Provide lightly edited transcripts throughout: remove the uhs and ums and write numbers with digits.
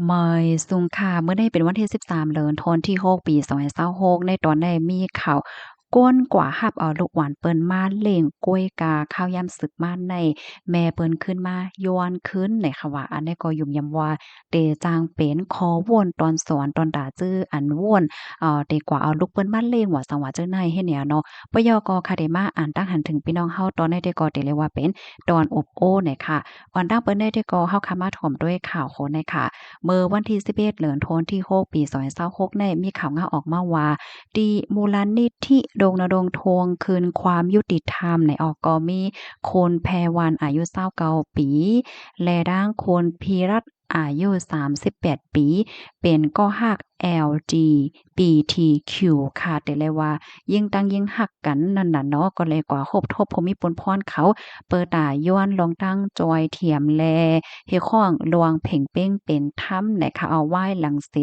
เมยสุงค่ะเมื่อได้เป็นวันที่13เดือนธันวาคมที่6ปี2026ในตอนได้มีข่าวก้นกว่าหับเอาลูกหวานเปิ้นมาเล่งกล้วยกาข้าวยำศึกมาในแม่เปิ้นขึ้นมาย้อนขึ้นในค่ะว่าอันนี้ก็ยุ่มยำว่าเตจางเป็นขอวนตอนสอนตอนดาจื้ออันวนเตกว่าเอาลูกเปิ้นมาเล่งว่าสังว่าจังได๋เฮ็ดเนี่ยเนาะปยกค่ะได้มาอ่านตั้งหันถึงพี่น้องเฮาตอนได้ก็ได้เรียกว่าเป็นตอนอบโอ้เนี่ยค่ะก่อนตั้งเปิ้นได้ก็เฮาคามาถ่อมด้วยข่าวโคในค่ะ เมื่อวันที่11เดือนธันวาคมที่6ปี2026ในมีข่าวงาออกมาว่าที่มูลนิธิรงค์ทวงคืนความยุติธรรมในก็มีคนแพรวันอายุ29ปีและด้างคนพีรัตน์อายุ38ปีเป็นก็ฮัก LGBTQ ค่ะแต่เลยว่ายิ่งตั้งยิ่งฮักกันนั่นน่ะเนาะก็เลยกว่าคบทบภูมิปนพรเขาเปิดตาย้อนลองตั้งจอยเทียมแล เฮาข้องลวงเพ่งเป้งเป็นถ้ำนะคะเอาไหว้หลังเส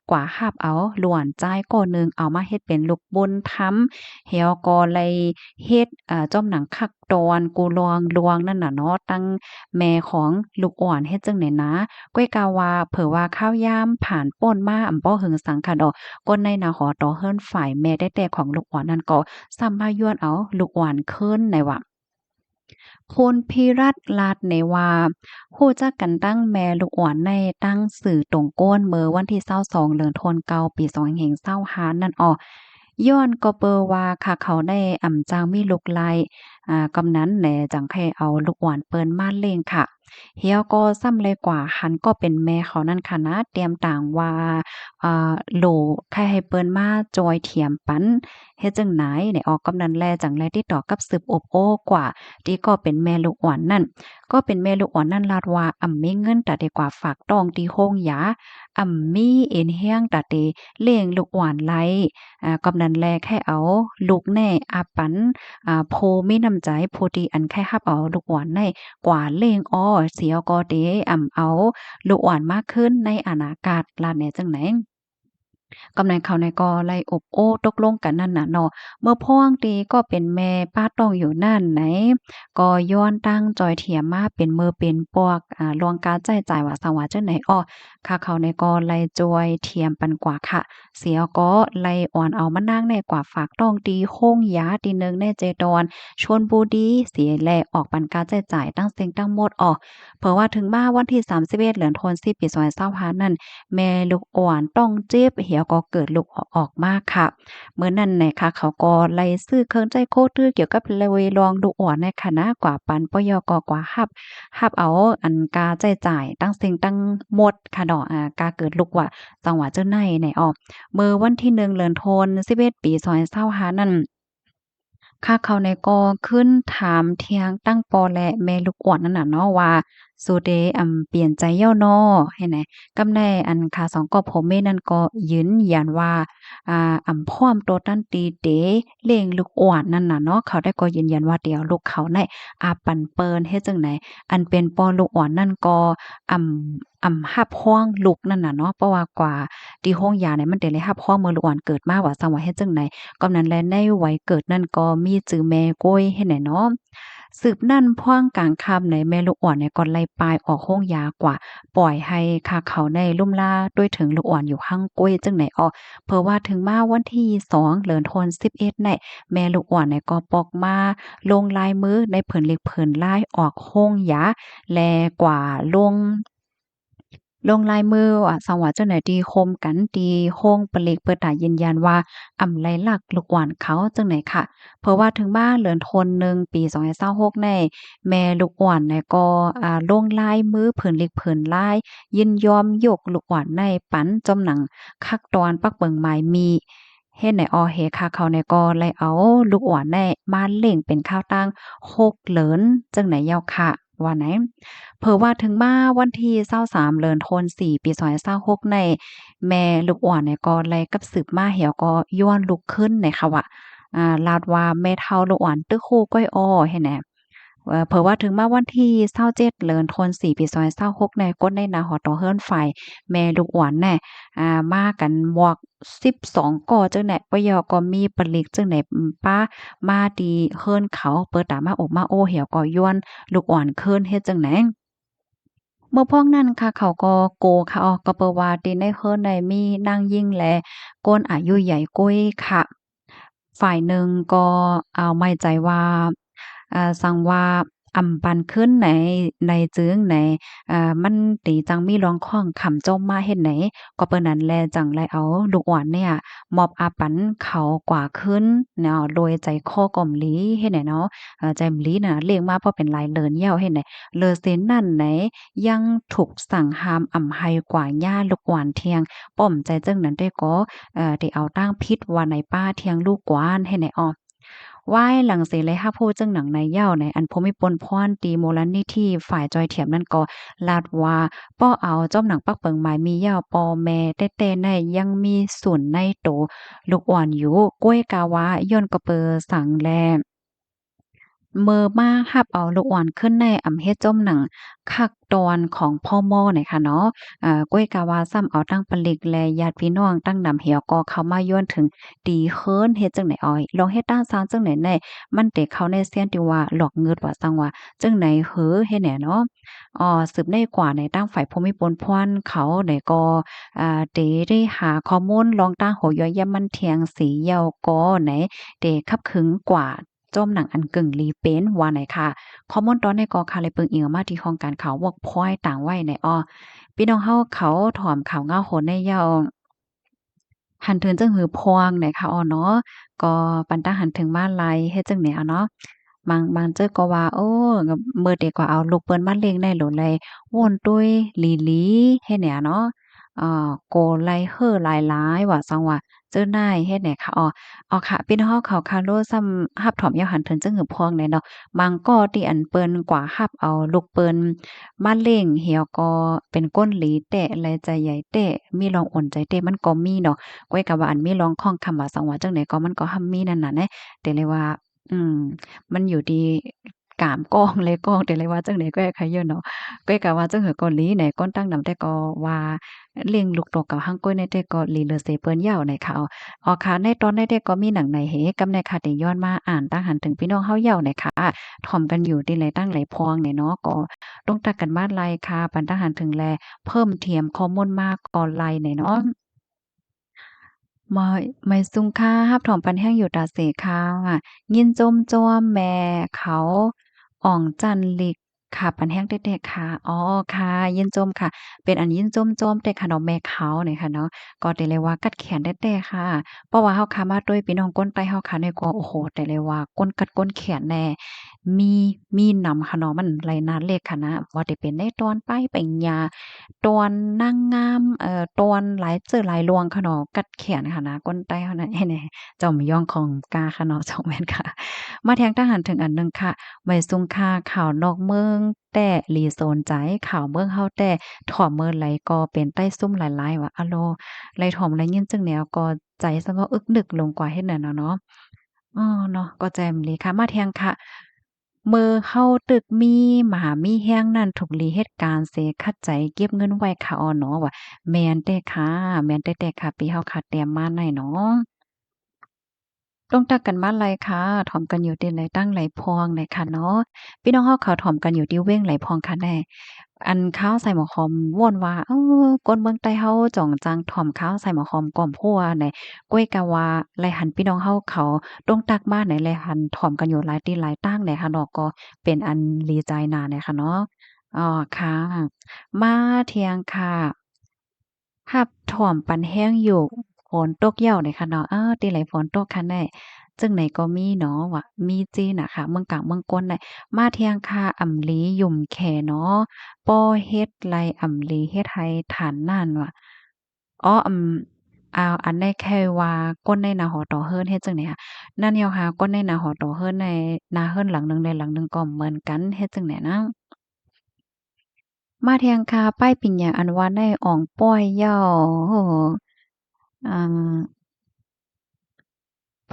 กว่าหาบเอาหลวนจ่ายก้อหนึ่งเอามาเฮ็ดเป็นลูกบนถ้ำเฮาก็เลยเฮ็ดจ้อมหนังคักตอนกูลวงนั่นน่ะเนาะตั้งแม่ของลูกอ่อนเฮ็ดจังได๋นะก้อยกาว่าเผอว่าข้าวยามผ่านป่นมาอำบ่หึงสังค่ะดอกก้นในนาหอต่อเฮิรนฝ่ายแม่ได้แต่ของลูกอ่อนนั่นก็ซ้ำมาย้วนเอาลูกอ่อนขึ้นในว่า คุณพิรัตน์ลาดเนว่ารู้จักกันตั้งแม่ลูกอ่อนในตั้งสื่อตรงโก้นเมื่อวันที่22เดือนธันวาคมปี2525นั่นอ้อย้อนก็เปิว่าค่ะเขาได้จางมีลูกไล่กำนั้นแหน่จังให้เอาลูกอ่อนเปิ้นมาเลี้ยงค่ะเฮียก็ซ้ำเลยกว่าหันก็เป็นแม่เขานั่นค่ะนะเตรียมต่างว่าโหลใครให้เปิ้นมาจอยเถียมปันเฮ็ดจังไหนได้ออกกำนันแลจังแลติดต่อกับสืบอบโอ้กว่า ที่ก็เป็นแม่ลูกอ่อนนั่นก็เป็นแม่ลูกอ่อนนั่นลาดว่ามีเงินแต่ดีกว่าฝากต้องที่โรงหยามีเอ็นแห้งแต่เตเลี้ยงลูกอ่อนไลกำนันแลแค่เอาลูกแน่อาปันโพมีน้ำใจผู้ที่อันแค่รับเอาลูกอ่อนในกว่าเลี้ยงอ้อเสียก็เตเอาลูกอ่อนมากขึ้นในอนาคตลาดแหน่จังไหน กำนันเขาในก็ไล่อบโอ้ตกลงกันนั่นน่ะเนาะเมื่อพ้องตีก็เป็นแม่ป้าต้องอยู่นั่นไหนก็ย้อนตั้งจอยเถียมมาเป็นมือเป็นปวกลวงการใจจ่ายว่าสังว่าจังไหนอ้อค่ะเขาในก็ไล่จอยเทียมปันกว่าค่ะเสียก็ไล่อ่อนเอามานั่งในกว่าฝากต้องตีโค้งยาตีหนึงในเจดอนชวนบุรีเสียแลออกปันการใจจ่ายตั้งเซ็งตั้งหมดออกเพราะว่าถึงมาวันที่31เดือนธันวาคมปี2025นั่น แม่ลูกอ่อนต้องเจ็บเหี่ยวก็เกิดลูกออกมาค่ะเมื่อนั้นน่ะค่ะเขาก็ไล่ซื้อเครื่องใจโคตรเกี่ยวกับเลยลองลูกอ่อนในคณะกว่าปันปยกกว่ารับเอาอันกาใช้จ่ายตั้งสิ่งตั้งหมดค่ะดอกกาเกิดลูกว่าจังหวะเจ้าในไหนออกเมื่อวันที่1เดือนธันวาคม11ปี2025นั่น ค่ะเขาในก็ขึ้นถามเที่ยงตั้งปอและแม่ลูกอ่อนนั่นน่ะเนาะว่าสุเดเปลี่ยนใจเย้าน้อให้แหนกำแน่อันค่าสองก็ผมเมนั่นก็ยืนยันว่าพร้อมโตตั้นตีเตเลี้ยงลูกอ่อนนั่นน่ะเนาะเขาได้ก็ยืนยันว่าเดี๋ยวลูกเขาในปันเปิ้นเฮ็ดจังไหนอันเป็นปอลูกอ่อนนั่นก็รับฮ้องลูกนั่นน่ะเนาะเพราะว่ากว่าที่โรงหญ้าเนี่ยมันได้เลยรับฮ้องเมื่อลูกอ่อนเกิดมาว่าซังว่าเฮ็ดจังได กำนั้นและในวัยเกิดนั่นก็มีจื่อแม่โก้ยเฮ็ดให้เนาะสืบนั่นพ่วงกลางค่ำในแม่ลูกอ่อนเนี่ยก็ไล่ปลายออกโรงยากว่าปล่อยให้คาเขาในลุ่มล่าด้วยถึงลูกอ่อนอยู่ข้างก้วยจังไหนอ้อเพราะว่าถึงมาวันที่2เดือนธันวาคม11เนี่ยแม่ลูกอ่อนเนี่ยก็ปอกมาลงลายมือในเผินเล็กเผินลายออกโรงยาแลกว่าลงลายมือว่าสังว่าเจ้าไหนที่โฮมกันที่โรงปลีกเปิดตายืนยันว่าไลลักษณ์ลูกหวานเขาจังไหนค่ะเพราะว่าถึงบ้านเดือนธันวาคมปี2026ในแม่ลูกอ่อนเนี่ยก็ลงลายมือเผินเล็กเผินลายยินยอมยกลูกอ่อนในปันจอมหนังคักตอนปักเบิงหมายมีเฮ็ดให้ออเฮค่ะเขาเนี่ยก็เลยเอาลูกอ่อนในมาเล่งเป็นข้าวตังโคกเหลินจังไหนยาวค่ะว่าไหน เผอว่าถึงมาวันที่23เดือนธันวาคมปี2026ในแม่ลูกอ่อนเนี่ยก็ไล่กับสืบมาเหี่ยวก็ย้อนลุกขึ้นในค่ะว่าลาวว่าแม่เฒ่าลูกอ่อนตึกคู่ก้อยอ้อให้แหน่เผอว่าถึงมาวันที่27เดือนธันวาคมปี2026ในก้นในนาหอต่อเฮิรนฝ่ายแม่ลูกอ่อนแน่มากันหมวก12ก่อจังแหน่ปะยอก็มีปลีกจังไหนป้ามาดีเฮิรนเขาเปิดตามาอกมาโอ้เหี่ยวก็ย้อนลูกอ่อนขึ้นเฮ็ดจังไหน เมื่อพวกนั้นค่ะเขาก็โกค่ะอ้อก็เปิ้นว่าติในเฮิรนใดมีนางยิ่งแลก้นอายุใหญ่กุ้ยค่ะฝ่ายหนึ่งก็ไม่ใจว่าสั่งว่าอำปันขึ้นในจึงไหนมันติจังมีร้องข้องขำโจมมาเฮ็ดไหนก็เปิ้นนั้นแลจังไลเอาลูกอ่อนเนี่ยมอบอาปันเขากว่าขึ้นเนาะโดยใจคอก่อมหลีเฮ็ดไหนเนาะใจมหลีน่ะเลี้ยงมาเพราะเป็นลายเลินเหย้าเฮ็ดไหนเลอเซนนั่นไหนยังถูกสั่งห้ามอำไห้กว่าย่าลูกอ่อนเทียงป้อมใจจึงนั้นได้ก็ได้เอาตั้งพิษว่าในป้าเทียงลูกกวานเฮ็ดไหนอ้อ ว่ายหลังเสเลยฮับผู้จึงหนังในเหย้าในอันภูมิปนพรตีมูลนิธิฝ่ายจอยเถียมนั่นก็ลาดว่าป้อเอาจ้อมหนังปักเปิงหมายมีเหย้าปอแม่แต่ๆในยังมีส่วนในโตลูกอ่อนอยู่ก้วยกาวะย้อนก็เปอสังแล เมอมารับเอาลูกอ่อนขึ้นในอำเฮ็ดจมหนังคักตอนของพ่อม่อหน่อยค่ะเนาะก้วยกาวาซ้ำเอาตั้งปลิกและญาติพี่น้องตั้งนำเหี่ยวก็เข้ามาย้อนถึงตีเคินเฮ็ดจังไหนอ้อยลองเฮ็ดด้านซ้างจังไหนแน่มันเตเข้าในเสียนที่ว่าหลอกเงิดว่าซังว่าจังไหนเหอเฮ็ดแหน่เนาะสืบได้กว่าในตั้งฝ่ายภูมิปนพรเขาได้ก็เตได้หาข้อมูลลองตั้งโหย่อยยำมันเทียงสีเหยาก็ไหนเตคับขึงกว่า จมหนังอันกึ่งลีเป็นว่าไหนค่ะข้อมูลตอนในกอค่ะเลยเปิงอิงออกมาที่ห้องการข่าววอกพ้อยต่างไว้ในอ้อพี่น้องเฮาเขาถ่อมข่าวเงาโหนในยาวหันถึงจังหือพวงไหนค่ะอ้อเนาะก็ปันตาหันถึงมาลัยเฮ็ดจังไหนเอาเนาะบางเจ้อก็ว่าโอ้ก็มื้อเด็กก็เอาลูกเปิ้นมาเลี้ยงได้โหลเลยว่นตุ้ยหลีหลีเฮ็ดแหนเนาะโกไลเฮ้อหลายๆว่าซังว่าเจ้านายเฮ็ดแหนค่ะค่ะพี่น้องเฮาเขาคาโลซ้ำรับถอมยาวหันถึงจังหือพวงเนี่ยเนาะบางก็ที่อันเปิ้นกว่ารับเอาลูกเปิ้นมาเลี้ยงเหี่ยวก็เป็นก้นหลีแตะและใจใหญ่แตะมีรองอ่อนใจแตะมันก็มีเนาะก้อยก็ว่าอันมีรองข้องคำว่าสังว่าจังได๋ก็มันก็หั้มมีนั่นน่ะแหละแต่เลยว่าอืมมันอยู่ที่กามก้องเลยก้องแต่เลยว่าจังได๋ก็ให้ใครอยู่เนาะก้อยก็ว่าจังหือเกาหลีไหนก้นตั้งนำแต่ก็ว่าเลี้ยงลูกตกกับหั้งก้อยในแต่ก็หลีเหลือเสเปิ้นยาวในค่ะค่ะในตอนใดๆก็มีหนังในกำในค่ะที่ย้อนมาอ่านตั้งหันถึงพี่น้องเฮาเหย้าน่ะค่ะถ่อมกันอยู่ที่ไหลตั้งไหลพองเนี่ยเนาะก็ลงตักกันมาไลค่ะปันทหารถึงแลเพิ่มเทียมข้อมูลมากออนไลน์เนี่ยเนาะ ไม่ซุงค่ะรับถอมปันแห้งอยู่ตาเสค่ะยินจมจ้อมแม่เขาอ่องจันหลิกค่ะปันแห้งเด็กๆค่ะค่ะยินจมค่ะเป็นอันยินจมจ้อมแต่ค่ะเนาะแม่เขาเนี่ยค่ะเนาะก็ได้เลยว่ากัดแขนแต่ค่ะเพราะว่าเฮาค่ะมาด้วยพี่น้องก้นใต้เฮาค่ะเนี่ยก็โอ้โฮได้เลยว่าก้นกัดก้นแขนแน่มีมีหนำค่ะเนาะมันไหลนาเล็กค่ะนะว่าได้เป็นในตอนป้ายปริญญา ตอนนางงามตอนหลายเจอหลายลวงค่ะเนาะกัดแขนค่ะนะก้นใต้เฮานั้นแหน่เจ้าหมย้องของกาค่ะเนาะเจ้าแม่นค่ะมาแทงทหารถึงอันหนึ่งค่ะไว้ซุงค่าข่าวนอกเมืองแต่หลีโซนใจข่าวเมืองเฮาแต่ถ่อมเมินไหลก็เป็นใต้ซุ่มหลายๆว่าอะโลไหลถ่อมไหลยินจั่งแนวก็ใจซังก็อึกนึกลงกว่าเฮ็ดนั่นน่ะเนาะ เนาะก็แจ่มเลยค่ะมาแทงค่ะมื้อเฮาตึกมีหมามีแร้งนั้นถูกลีเหตุการณ์เสคัดใจเก็บเงินไว้ค่ะอ้อเนาะว่าแม่นเด้ค่ะแม่นแต่ๆค่ะปีเฮาขาดแต้มมาหน่อยเนาะ ต้องตักกันมาไหลค่ะถ่อมกันอยู่ที่ไหลตั้งไหลพองเลยค่ะเนาะพี่น้องเฮาเขาถ่อมกันอยู่ที่เว้งไหลพองค่ะแน่อันข้าวใส่หม้อหอมว่อนว่าคนเมืองใต้เฮาจ่องจังถ่อมข้าวใส่หม้อหอมก่อมพัวไหนก้วยกะว่าไหลหันพี่น้องเฮาเขาต้องตักมาไหนไหลหันถ่อมกันอยู่หลายที่หลายตั้งไหนค่ะเนาะก็เป็นอันดีใจนาเนี่ยค่ะเนาะอ้อค่ะมาเที่ยงค่ะรับถ่อมปันแห้งอยู่ฝนตกเหย้าเนี่ยค่ะเนาะติไหลฝนตกค่ะแน่ จึงไหนก็มีเนาะว่ามีจีนน่ะค่ะเมืองกลางเมืองก้นน่ะมาเที่ยงค่ะอำลีหยุ่มแขเนาะป้อเฮ็ดไรอำลีเฮ็ดให้ฐานนั่นว่ะอันได้แค่ว่าก้นในนาหอต่อเฮิรนเฮ็ดจั่งใดค่ะนั่นแหยวค่ะก้นในนาหอต่อเฮิรนในนาเฮิรนหลังหนึ่งใดหลังหนึ่งก็เหมือนกันเฮ็ดจั่งใดนะมาเที่ยงค่ะป้ายปิ่นหยังอันว่าได้อ่องป้อยเหย้าอ่า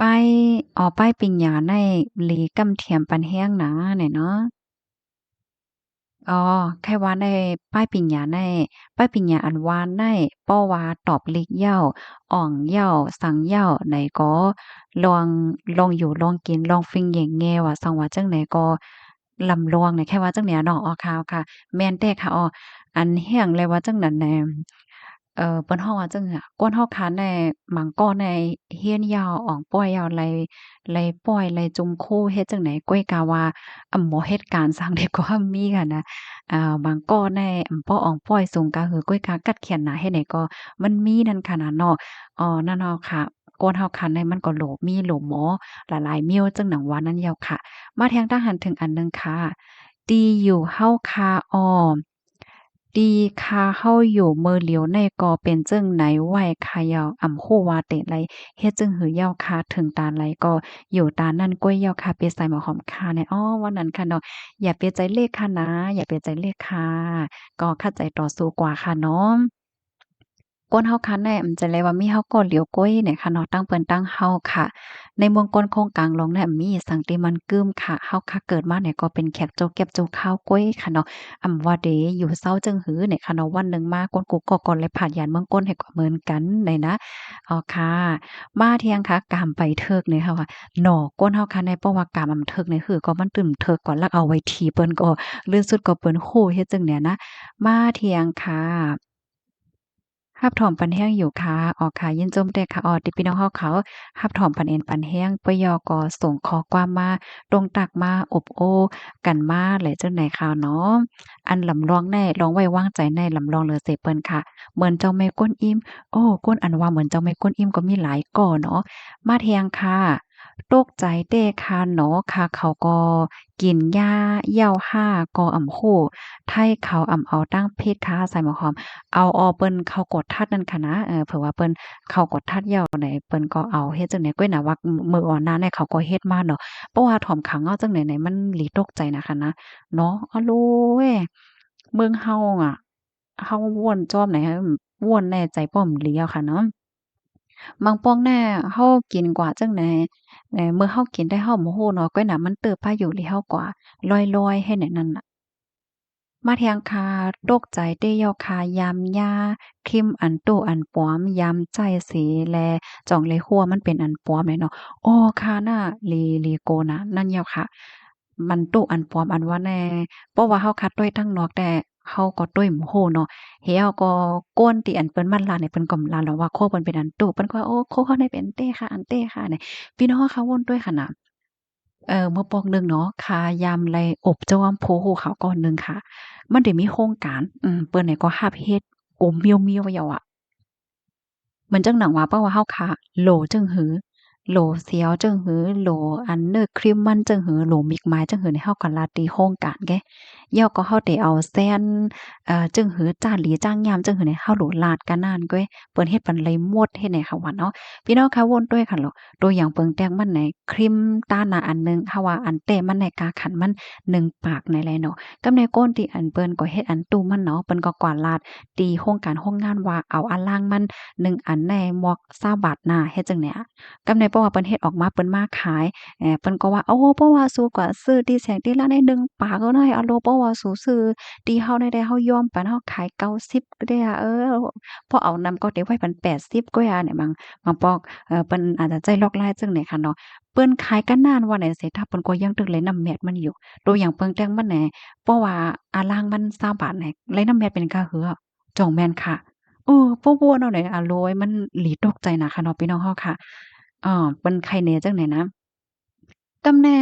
ป้ายป้ายปิ่งหยาในหลีกำเทียมปันแห้งนะเนี่ยเนาะแค่ว่าได้ป้ายปิ่งหยาในป้ายปิ่งหยาอันว่าในป้อว่าตอบลิกเหย้าอ่องเหย้าสังเหย้าไหนก็ลองลองอยู่ลองกินลองฟิงเหย่งแง่ว่าสังว่าจั่งไหนก็ ลำลองเนี่ยแค่ว่าจังเนี่ยเนาะอ๋อค่ะๆแม่นแต่ค่ะอ้ออันแฮ้งเลยว่าจังนั้นแหน่เปิ้นฮ้องว่าจังอะก้นเฮาคันแหน่หมังก้อในเฮียนยาวอ่องป้อยยาวไลป้อยไลจุมคู่เฮ็ดจังไหนก้อยกาว่าหมอเหตุการณ์ซังเด็กก็มีค่ะนะบางก้อแน่ป้ออ่องป้อยสูงกะหือก้อยกากัดเขียนหนาเฮ็ดไหนก็มันมีนั่นค่ะนะเนาะนั่นเนาะค่ะก้นเฮาคันในมันก็โหลมีโหลหมอหลายๆมิ้วจังหนังว่านั้นยาวค่ะ มาแทงทหารถึงอันหนึ่งค่ะดีอยู่เฮาคาออมดีคาเฮาอยู่เมอเหลียวในกอเป็นจึงไหนไหวคายาวคู่ว่าเตะไรเฮ็ดจึงหือยาวคาถึงตาไรก็อยู่ตานั่นก้วยยาวคาเปใส่หมอหอมคาในวันนั้นค่ะเนาะอย่าเปใจเลขค่ะนะอย่าเปใจเลขค่ะก็เข้าใจต่อสู้กว่าค่ะเนาะ ก้นเฮาคันแน่จะเลยว่ามีเฮาก็เหลียวก้อยเนี่ยค่ะเนาะตั้งเปิ้นตั้งเฮาค่ะในเมืองก้นโครงกลางลงเนี่ยมีสังติมันกึมค่ะเฮาค่ะเกิดมาเนี่ยก็เป็นแขกโจกเก็บโจกข้าวก้อยค่ะเนาะว่าเดอยู่เซาจึงหือเนี่ยค่ะเนาะวันหนึ่งมาก้นกูก็ก่อนเลยผ่านยานเมืองก้นให้ก็เหมือนกันเลยนะค่ะมาเที่ยงค่ะกามไปเทิกเนี่ยค่ะว่าหนอก้นเฮาค่ะในเพราะว่ากามเทิกเนี่ยคือก็มันตึมเทิกก่อนแล้วเอาไว้ทีเปิ้นก็ลื่นสุดก็เปิ้นโหเฮ็ดจังเนี่ยนะมาเที่ยงค่ะ ฮับถอมปันแห้งอยู่ค่ะออกค่ะยินจมเด้อค่ะออติพี่น้องเฮาเขาฮับถอมปันเอ็นปันแห้งปยก็ส่งข้อความมาตรงตักมาอบโอ้กันมาหลายจังไหนข่าวเนาะอันลำลองแน่ลองไว้วางใจในลำลองเหลือเสเปิ้นค่ะเหมือนเจ้าแม่กวนอิมโอ้ก้นอันว่าเหมือนเจ้าแม่กวนอิมก็มีหลายก่อเนาะมาแทงค่ะตกใจเด้ค่ะเนาะค่ะเขาก็กินหญ้าเหย้าห้าก็โ้ไทเขาเอาตั้งเพศค่ะใส่หมอหอม เอาเปิ้นเข้ากดทัดนั่นค่ะนะเผื่อว่าเปิ้นเข้ากดทัดเหย้าไหนเปิ้นก็เอาเฮ็ดจั่งใดก้อยน่ะว่ามื้ออ่อนหน้าเนี่ยเขาก็เฮ็ดมาเนาะเพราะว่าถ่อมขังเอาจั่งใดไหนมันหลีตกใจนะคะนะเนาะอะโลเว้เมืองเฮาอะเฮาม่วนจ้อมไหนม่วนแน่ใจป้อมอีหลีอะค่ะเนาะบางป้องแน่เฮากินกว่าจั่งใดเมื่อเฮากินได้เฮาบ่ฮู้เนาะก้อยน่ะมันเติบพายุลิเฮากว่าลอยๆให้แนนั่นน่ะ มาแทงคาตกใจเต้ยอคายามยาคิมอันโตอันปอมยามใจสีแลจ่องเลยคั่วมันเป็นอันปอมเลยเนาะอ้อคาน่ะลีโกนะนั่นยาวค่ะมันโตอันปอมอันว่าแน่เพราะว่าเฮาคัดด้วยทั้งนอกแต่เฮาก็ด้วยบ่ฮู้เนาะเฮาก็ก้นที่อันเปิ้นมันลาเนี่ยเปิ้นก็ลาแล้วว่าโคเปิ้นเป็นอันโตเปิ้นก็โอ้โคเขาได้เป็นเต้ค่ะอันเต้ค่ะเนี่ยพี่น้องเขาวนด้วยค่ะน่ะ เมื่อปอกหนึ่งเนาะค่ายามไรอบเจ้าอำโพหูเขาก่อนหนึ่งค่ะมันได้มีโครงการเปิ้นเนี่ยก็รับเฮ็ดโอ้เมียวๆเหยาอะ เหมือนจังหนังว่าเป้าว่าเฮาค่ะโหลจึงหือโหลเสียวจึงหือโหลอันเนอร์ครีมมันจึงหือโหลมิกไม้จึงหือในเฮาก็ลาตีโครงการแกย่อก็เฮาได้เอาแซนจึงหือจ้านหลีจ้างยามจึงหือในเฮาโหลลาดกันนานก้อยเปิ้นเฮ็ดปันเลยหมดเฮ็ดให้ค่ะว่าเนาะพี่น้องคะวนด้วยค่ะเหรอตัวอย่างเปิงแต้งมันไหนครีมต้านน่ะอันหนึ่งเฮาว่าอันแต่มันในกาขันมัน1ปากในแลเนาะกับในก้นที่อันเปิ้นก็เฮ็ดอันตู้มันเนาะเปิ้นก็กวาดลาดตีโครงการโรงงานว่าเอาอันล่างมัน 1อันในหมวก20บาทน่ะเฮ็ดจั่งใดอะกำในเพราะว่าเปิ้นเฮ็ดออกมาเปิ้นมาขายเปิ้นก็ว่าโอ้เพราะว่าสู้ก็ซื้อที่แสงที่ละได้1ปากก็ได้อะโลเพราะว่าสู้ซื้อที่เฮาได้เฮายอมปานเฮาขาย90ก็ได้อะพอเอานำก็เดี๋ยวไว้ปัน80ก็อะเนี่ยบางปอกเปิ้นอาจจะใจลอกลายจั่งใดค่ะเนาะเปิ้นขายกันนานว่าไหนเสร็จถ้าเปิ้นก็ยังตึกเลยน้ำแมดมันอยู่ตัวอย่างเปิงแต้งมันแหนเพราะว่าอาลางมัน20บาทแหนเลยน้ำแมดเป็นกะหืออะจ่องแม่นค่ะ ปั่วๆเนาะไหนอะโรยมันหลีตกใจน่ะค่ะเนาะพี่น้องเฮาค่ะเป็นไข่แหน่จังไหนนะตำแหน่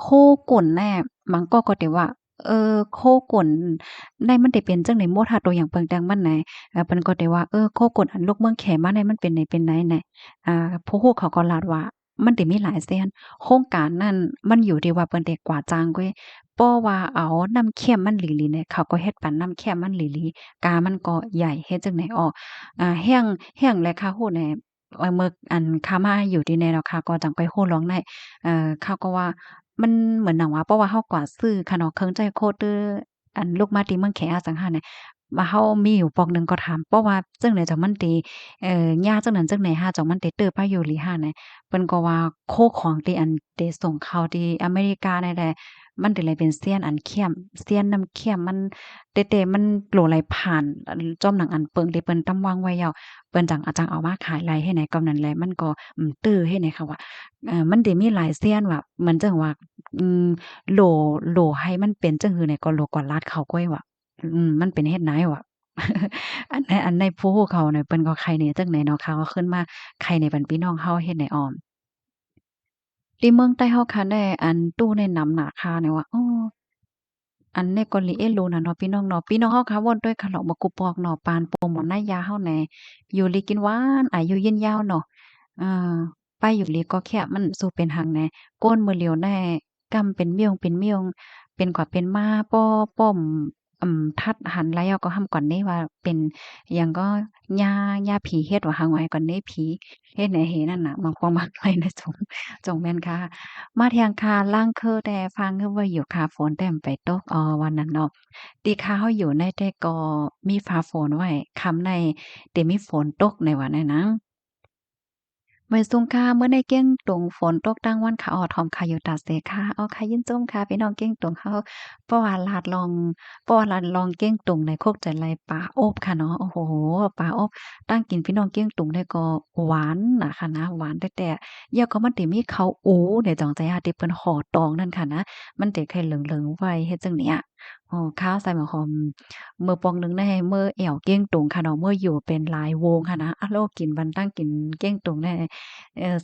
โคกุนแน่มันก็ได้ว่าโคกุนในมันได้เป็นจังได๋โมถ้าตัวอย่างเปิงแต่งมันไหนเพิ่นก็ได้ว่าโคกุนอันลูกเมืองแขมาในมันเป็นไหนเป็นไหนแหน่ผู้ฮู้เขาก็ลาดว่ามันได้มีหลายเซียนโครงการนั้นมันอยู่ที่ว่าเปิ้นได้กว่าจ้างเว้ยเพราะว่าเอาน้ำเค็มมันหลีๆเนี่ยเขาก็เฮ็ดปานน้ำเค็มมันหลีๆกามันก็ใหญ่เฮ็ดจั่งใดอ้อแฮ้งและคาฮู้แหน่เมื่ออันขามาอยู่ที่แน่แล้วค่ะก็จังไปฮู้ร้องได้เขาก็ว่ามันเหมือนหนังว่าเพราะว่าเฮาก็ซื้อค่ะเนาะเครื่องใจโคตรอันลูกมาติเมืองแขอะจั่งหั้นน่ะ ว่าเฮามีอยู่ปอกหนึ่งก็ถามเพราะว่าจั่งใดจังมันติย่าจั่งนั้นจั่งไหนหาจั่งมันติเติบมาอยู่หลีหันน่ะเปิ้นก็ว่าโคของที่อันที่ส่งเข้าที่อเมริกานั่นแหละมันติเลยเป็นเซียนอันเขี้ยมเซียนน้ำเขี้ยมมันเตๆมันโหลไหลผ่านอันจ้อมหนังอันเปิงที่เปิ้นตำวางไว้แล้วเปิ้นจังเอามาขายไลให้ไหนก็นั่นแหละมันก็ตื้อให้ไหนค่ะว่ามันสิมีหลายเซียนว่าเหมือนจังว่าอืมโหลให้มันเป็นจังหือไหนก็โหลกว่าลาดเขาก้อยว่า มันเป็นเฮ็ดนายว่ะอันในผู้ฮู้เขาเนี่ยเปิ้นก็ไข่แหน่จักแหน่เนาะข่าวก็ขึ้นมาไข่แหน่บัดพี่น้องเฮาเฮ็ดแหน่อ้อมที่เมืองใต้เฮาค่ะแน่อันตู้ในนำหน้าค่าเนี่ยว่าอันนี้ก็ลิเอรู้นะเนาะพี่น้องเนาะพี่น้องเฮาค่ะวนด้วยค่ะเลาะบักกุปอกเนาะปานโปรโมตนายาเฮาแหน่อยู่ลีกินหวานอายุยืนยาวเนาะอาไปอยู่ลีก็แค่มันสู้เป็นหังแหน่โก้นมือเหลียวแน่กำเป็นเมี่ยงเป็นกว่าเป็นมาป้อป้อมทัดหันแล้วก็ห้ำก่อนนี้ว่าเป็นหยังก็ย่าผีเฮ็ดว่าหังไว้ก่อนนี้ผีเฮ็ดให้เห็นนั่นน่ะบางความมักเลยนะจงแม่นค่ะ มาเที่ยงคาล่างคือแต่ฟังคือว่าอยู่คาฝนแต่มไปตกวันนั้นเนาะตีคาเฮาอยู่ในแต่ก็มีฟ้าฝนไว้ค่ำในแต่มีฝนตกในวันนั้นนะ ไม่ซุงค่ะเมื่อในเก้งตุงฝนตกตั้งวันค่ะทอมค่ะอยู่ตาเสค่ะค่ะยินจุ้มค่ะพี่น้องเก้งตุงเฮาเพราะว่าลาดลองเก้งตุงในโคกใจไรปลาโอบค่ะเนาะโอ้โฮปลาโอบตั้งกินพี่น้องเก้งตุงได้ก็หวานน่ะค่ะนะหวานแต่เดี๋ยวก็มันติมีข้าวอูเดี๋ยวจองใจหาที่เปิ้นห่อตองนั่นค่ะนะมันติไข่เหลืองๆไว้เฮ็ดจั่งเนี้ยข้าวใส่หม้อหอมมื้อปองหนึ่งได้มื้อแอวเก้งตุงค่ะเนาะมื้ออยู่เป็นหลายวงค่ะนะอะโลกินวันตั้งกินเก้งตุงได้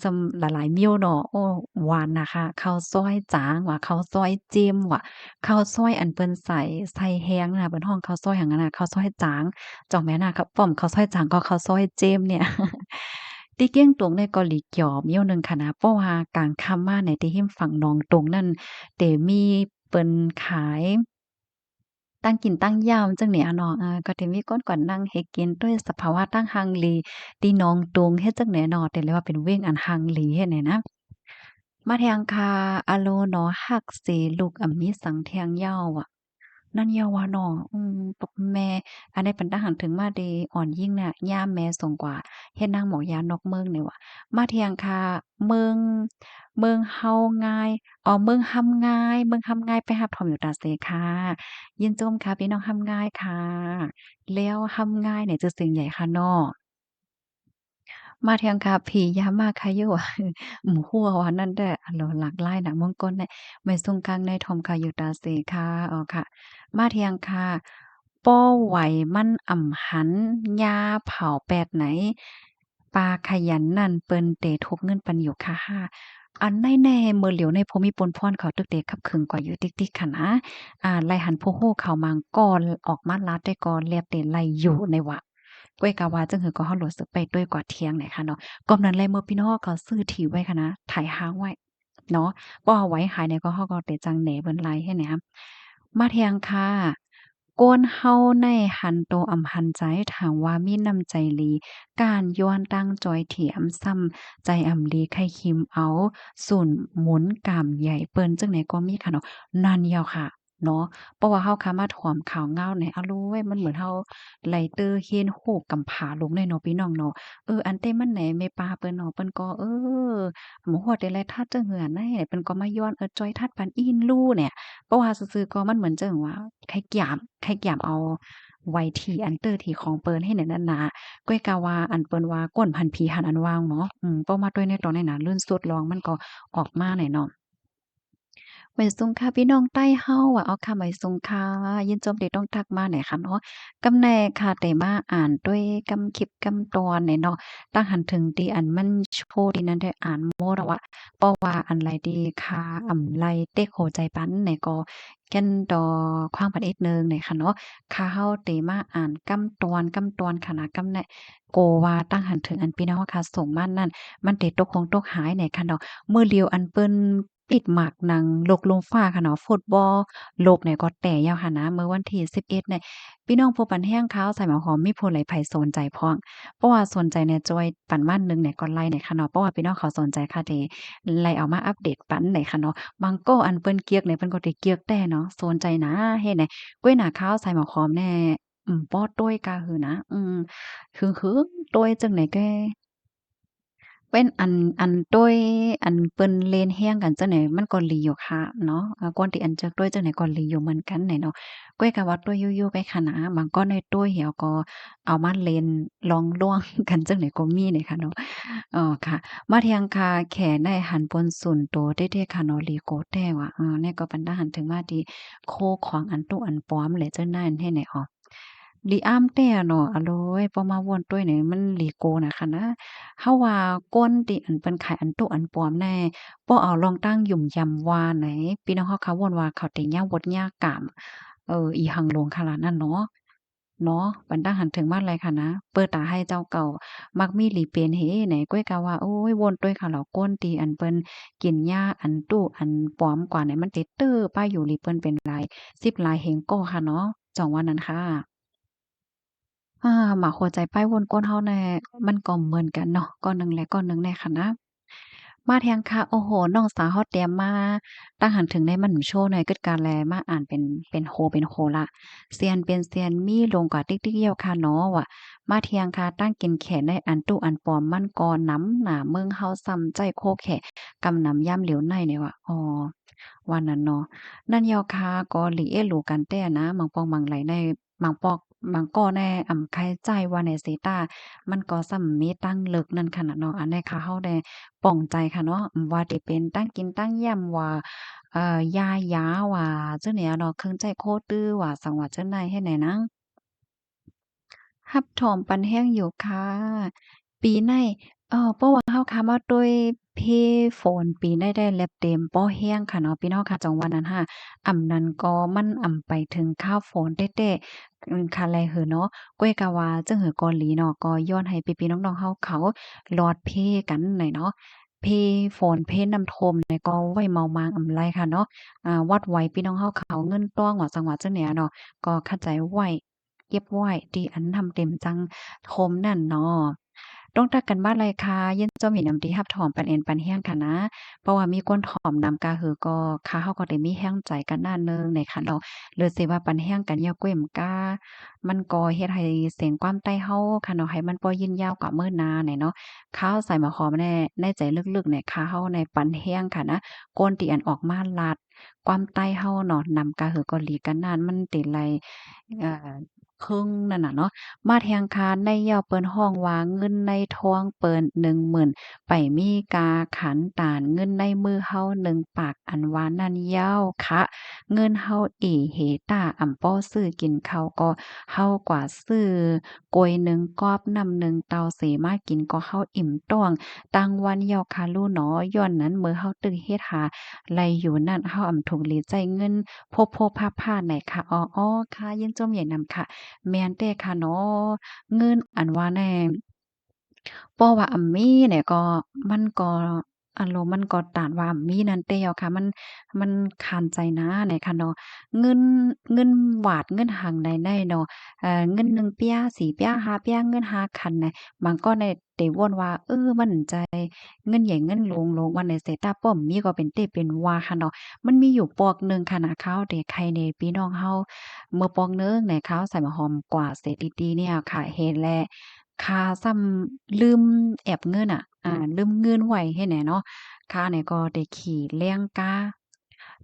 ซำหลายๆมิ้วเนาะโอ้หวานน่ะค่ะข้าวซอยจ๋างว่าข้าวซอยจิ้มว่าข้าวซอยอันเปิ้นใส่แฮงน่ะเปิ้นฮ้องข้าวซอยหยังนั้นน่ะข้าวซอยจ๋างจ่องแม่นน่ะครับป้อมข้าวซอยจ๋างก็ข้าวซอยเจิ้มเนี่ยที่เกี้ยงตงในเกาหลีเกี่ยวมิ้วหนึ่งค่ะนะเพราะว่ากลางค่ำมาในที่หิ้มฝั่งนองตงนั่นเตมีเปิ้นขายตั้งกินตั้งยามจังเนี่ยเนาะก็สิมีคนก็นั่งเฮ็ดกินด้วยสภาวะตั้งหังเลที่นองตุงเฮ็ดจั่งใดเนาะแต่เรียกว่าเป็นเว้งอันหังเลเฮ็ดเนี่ยนะ มาแทงคาอะโลเนาะฮักเสลูกอะมิสังเทียงเหย้าอะนั่นเยาวาเนาะปกแม่อันนี้เป็นทหารถึงมาเดอ่อนยิ่งน่ะย่ามแม่ส่งกว่าเฮ็ดนางหมอกยานอกเมืองนี่ว่ะมาเทียงคาเมืองเมืองเฮาง่ายเมืองห่ำง่ายเมืองห่ำง่ายไปรับถอมอยู่ตาเสค่ะยินชมค่ะพี่น้องห่ำง่ายค่ะแล้วห่ำง่ายเนี่ยจะสิ่งใหญ่ค่ะเนาะ มาเทียงคาผียามาคาโยหมู่ฮัวว่านั่นแหละอันเหลอหลากหลายหนังมงกลเนี่ยไม่ทรงกลางในทอมคาอยู่ตาเสค่ะค่ะมาเทียงคาป้อไหวมันอ่ำหันยาเผาแปดไหนปลาขยันนั่นเปิ้นเตทบเงินปันอยู่ค่ะอันแน่ๆเมื่อเหลียวในภูมิปนพรเขาตึกเตคับขึงกว่าอยู่ติ๊กๆค่ะนะไล่หันผู้ฮู้เขามังก่อนออกมาลัดได้ก่อนเรียบเตไล่อยู่ในวะ ก้วยกาวาจังหือก็ฮอดโหลดซึกไปด้วยกว่าเที่ยงไหนค่ะเนาะก่อนนั้นแลเมื่อพี่น้องก็ซื้อที่ไว้ค่ะนะถ่ายห้างไว้เนาะบ่เอาไว้ขายในก็ฮอดก็เตจังแหนเบิ่นไลให้แหนมมาเที่ยงค่ะกวนเฮาในหันโตอำหันใจถามว่ามีน้ำใจหลีการย้อนตั้งจอยเถียมซ้ำใจอำลีไข่คิมเอาศูนย์หมุนกามใหญ่เปิ้นจังไหนก็มีค่ะเนาะนั่นยาวค่ะเนาะเพราะว่าเฮาคามาถ่อมข่าวเงาเนี่ยอะโลยมันเหมือนเฮา ไหลเตอเฮียนโฮกกำผาลงเลยเนาะพี่น้องเนาะอันเต้มันแหนแม่ปลาเปิ้นเนาะเปิ้นก็หมูฮอดแต่ละทัดจังหือในเปิ้นก็มาย้อนจอยทัดปานอีนลู่เนี่ยเพราะว่าซื่อๆก็มันเหมือนจังว่าไข่แกยมเอาไว้ที่อันเตอร์ที่ของเปิ้นให้แน่นั้นน่ะก้อยกะว่าอันเปิ้นว่าก้นพันผีหันอันวางเนาะเพราะมาด้วยในตอนนั้นน่ะลื่นสุดลองมันก็ออกมาแน่เนาะ ไหมซุงค่ะพี่น้องใต้เฮาอะเอาค่ะไหมซุงค่ะยินจมเดต้องทักมาหน่อยค่ะเนาะกำแหน่ค่ะแต่มาอ่านด้วยกำคลิปกำตอนเนี่ยเนาะตั้งหันถึงที่อันมันโชว์ที่นั้นได้อ่านโมดอกว่าเพราะว่าอันไรดีค่ะไรเต็กโฮใจปันเนี่ยก็แก่นดอความปันอีกหนึ่งเนี่ยค่ะเนาะค่ะเฮาเตมาอ่านกำตอนค่ะนะกำแหน่โกว่าตั้งหันถึงอันพี่น้องค่ะส่งมานั่นมันเตตกคงตกหายเนี่ยค่ะเนาะมื้อเดียวอันเปิ้น ปิดหมากหนังโลกลมฟ้าค่ะเนาะฟุตบอลโลกเนี่ยก็แต่ยาวหั้นนะเมื่อวันที่11เนี่ยพี่น้องผู้ปันแห้งขาวใส่หมาวหอมมีผู้หลายไผสนใจพ้องเพราะว่าสนใจเนี่ยจอยปันมาหนึ่งเนี่ยก็ไล่เนี่ยค่ะเนาะเพราะว่าพี่น้องเขาสนใจค่ะเดไล่เอามาอัปเดตปันเนี่ยค่ะเนาะบางก็อันเปิ้นเกียกเนี่ยเพิ่นก็ได้เกียกแต่เนาะสนใจนะเฮ็ดไหนกล้วยหน้าขาวใส่หมาวหอมแน่ ป้อต้วยกาหือนะคือต้วยจังไหนแก เป็นอันต้วยอันเปิ้นเลนแฮ้งกันจังไหนมันก็หลีอยู่ค่ะเนาะก่อนที่อันจะต้วยจังไหนก็หลีอยู่เหมือนกันไหนเนาะก้อยก็ว่าต้วยยู่ๆไปค่ะนะบางก้อนในต้วยเหี่ยวก็เอามาเลนลองล่วงกันจังไหนก็มีเนี่ยค่ะเนาะค่ะมาเที่ยงค่ะแขในหันปนสุนโตเด้ๆค่ะเนาะลีโกแต้ว่ะเนี่ยก็ปันดาหันถึงว่าดีโคของอันตุอันปลอมแหละเจ้านั่นให้ไหนออกลีอ้ามแต่เนาะอะโลยพอมาว่วนต้วยนี่มันลีโกน่ะค่ะนะ เฮาว่าก้นติอันเปิ้นขายอันตุอันปลอมแน่บ่เอาลองตั้งหยุ่มยำว่าไหนพี่น้องเฮาเขาว่นว่าเขาติย่างบดย่ากาม อีหังหลงค่ะล่ะนั่นเนาะปันตั้งหันถึงมาเลยค่ะนะเปิดตาให้เจ้าเก่ามักมีหลีเป็นเฮไหนก้อยกะว่าโอ้ยวนต้วยค่ะเหล่าก้นตีอันเปิ้นกินหญ้าอันตู้อันปลอมกว่าไหนมันติดตื้อป้าอยู่หลีเปิ้นเป็นหลาย10หลายเห็นก็ค่ะเนาะจ่องว่านั้นค่ะหมาหัวใจป้ายวนก้นเฮาแน่มันก็เหมือนกันเนาะก้อนหนึ่งและก้อนหนึ่งแน่ค่ะนะ มาแทงค่ะโอ้โฮน้องสาวเฮาเตรียมมาตั้งหันถึงได้มันโชว์หน่อยกึดการแลมาอ่านเป็นโฮเป็นโฮละเซียนเป็นเซียนมีลงกว่าติ๊กๆเหี่ยวค่ะเนาะว่ะมาเที่ยงค่ะตั้งกินแขนได้อันตุอันปอมมันก่อน้ำหน้าเมืองเฮาซ้ำใจโคแขกำนำย่ำเหลวในเนี่ยว่ะว่านั้นเนาะนั่นยอคาก็หลีเอหลูกันแต่นะมังปองมังไหลในมังปอกมังก้อแน่ไข่ใจว่าในเซตามันก็ซ้ำมีตั้งเลิกนั่นขนาดเนาะอันนี้ค่ะเฮาได้ ป่องใจค่ะเนาะว่าสิเป็นตั้งกินตั้งย่ำว่ายาหยาว่าจั่งใดอะเนาะเครื่องใจโคตื้อว่าสังว่าจั่งใดให้แหน่นัง ฮับถอมปันแห้งอยู่ค่ะปีในเพราะว่าเฮาคำว่าด้วยเพฝนปีในได้แลบเต็มป้อแห้งค่ะเนาะพี่น้องค่ะจังหวัดนั้นค่ะนั้นก็มันไปถึงข้าวฝนแท้ๆค่ะแลหือเนาะก้วยกะว่าจังหือเกาหลีเนาะก็ย้อนให้พี่ๆน้องๆเฮาเขารอดเพกันหน่อยเนาะเพฝนเพน้ำท่วมเนี่ยก็ไว้เมามางไรค่ะเนาะวัดไว้พี่น้องเฮาเขาเงินต้องว่าจังหวัดจังเหนือเนาะก็เข้าใจไว้ เก็บไว้ที่อันทำเต็มจังโคมนั่นเนาะต้องตักกันบ้านไรคะเย็นเจ้าหมีน้ำที่รับถอมปันเอ็นปันแห้งค่ะนะเพราะว่ามีคนถ่อมนำกาหือก็ค่าเฮาก็ได้มีแห้งใจกันหน้าหนึ่งในค่ะเนาะหรือสิว่าปันแห้งกันยาวก้วยมกามันก็เฮ็ดให้เสียงความใต้เฮาค่ะเนาะให้มันบ่ยืนยาวกว่าเมื้อนาเนี่ยเนาะข้าวใส่มะขามแน่ในใจลึกๆเนี่ยค่าเฮาในปันแห้งค่ะนะก้นที่อันออกมาลาดความใต้เฮาเนาะนำกาหือก็หลีกันนานมันติไลอ่า ครึ่งนั่นน่ะเนาะมาแทงคานในเหย้าเปิ้นห้องว่าเงินในท้องเปิ้น10,000ไปมีกาขันตานเงินในมือเฮา1ปากอันว่านั่นเหย้าคะเงินเฮาอีเหต้าป้อซื้อกินข้าวก็เฮากว่าซื้อกวยหนึ่งกอบน้ำหนึ่งเตาเสมากินก็เฮาอิ่มท้องตั้งวันเหย้าคาลูหนอย้อนนั้นมื้อเฮาตึกเฮ็ดหาไลอยู่นั่นเฮาถูกหลีใจเงินโพๆพาๆไหนค่ะอ้อๆค่ะยินจมใหญ่นำค่ะ แม่นแต่ค่ะเนาะเงินอันว่าแน่เพราะว่ามีเนี่ยก็มันก็อารมณ์มันก็ต้านว่ามีนั่นแต่เอาค่ะมันคานใจนะเนี่ยค่ะเนาะเงินเงินบาทเงินหังใดได้เนาะเงิน1เปี้ย4เปี้ย5เปี้ยเงิน5คันน่ะบางก็ได้ได้วนว่ามันใจเงินใหญ่เงินหลวงว่าในเสตาป้อมมีก็เป็นเตเป็นว่าค่ะเนาะมันมีอยู่ปอกหนึ่งค่ะนะข้าวเด็กไข่ในพี่น้องเฮา เมื่อปองเนึงในข้าวใส่มะฮอมกว่าเสร็จดีๆเนี่ยค่ะเฮ็ดและค่าซ้ำลืมแอบเงินลืมเงินไว้เฮ็ดแหน่เนาะข้าเนี่ยก็ได้ขี่เลี้ยงกา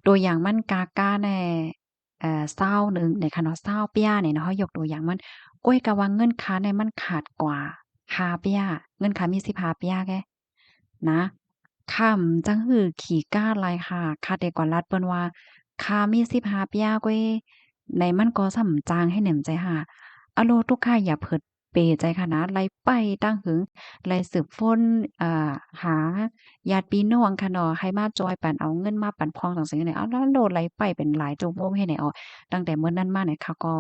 ตัวอย่างมันกาแหน่เศร้าหนึ่งในค่ะเนาะเศร้าเปี้ยเนี่ยเนาะเขายกตัวอย่างมันก้อยกะว่าเงินค้าเนี่ยมันขาดกว่าห้าเปี้ยเงินค้ามี15เปี้ยแกนะค่ำจังหื้อขี้กาดหลายค่ะคาแต่ก่อนรัดเปิ้นว่าค่ามี15เปี้ยก้อย ในมันก็ส่ำจางให้แหนมใจหาอะโลทุกข่ายอย่าเผิดเปใจขนาดไลไปตั้งหึงไลสืบฟ้นอ่าหาญาติพี่น้องค่ะเนาะให้มาจอยปันเอาเงินมาปันพองจั่งซี้เนี่ยอ้าวแล้วโลดไลไปเป็นหลายชั่วโมงเฮ็ดให้ออตั้งแต่มื้อนั้นมาเนี่ยเขาก็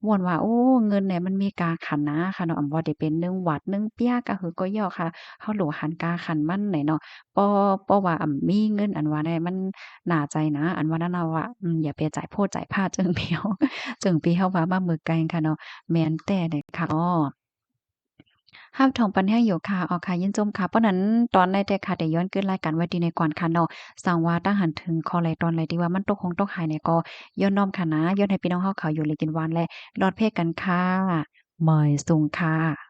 ม่วนว่าโอ้เงินเนี่ยมันมีกาขันนะค่ะเนาะบ่ได้เป็น1วัด1เปี้ยก็คือก็ย่อค่ะเฮาโหลหันกาขันมันไหนเนาะปอว่ามีเงินอันว่าได้มันน่าใจนะอันว่านั้นน่ะว่าอย่าไปจ่ายโพดจ่ายพลาดจึงเพียว จึงปีเฮาว่ามามื้อไกลค่ะเนาะแม่นแต่เลยค่ะอ้อ ห้ามทองปันให้อยู่ค่ะอ๋อค่ะยินจมค่ะเพราะนั้นตอนในแต่ค่ะแต่ย้อนเกินรายการไว้ดีในก่อนค่ะเนาะสั่งว่าตั้งหันถึงคอไหลตอนไหลที่ว่ามันตกคงตกหายเนี่ยก็ย้อนน้อมค่ะนะย้อนให้พี่น้องเฮาเขาอยู่เลยกินหวานและรอดเพศกันค่ะหมอยสุงค่ะ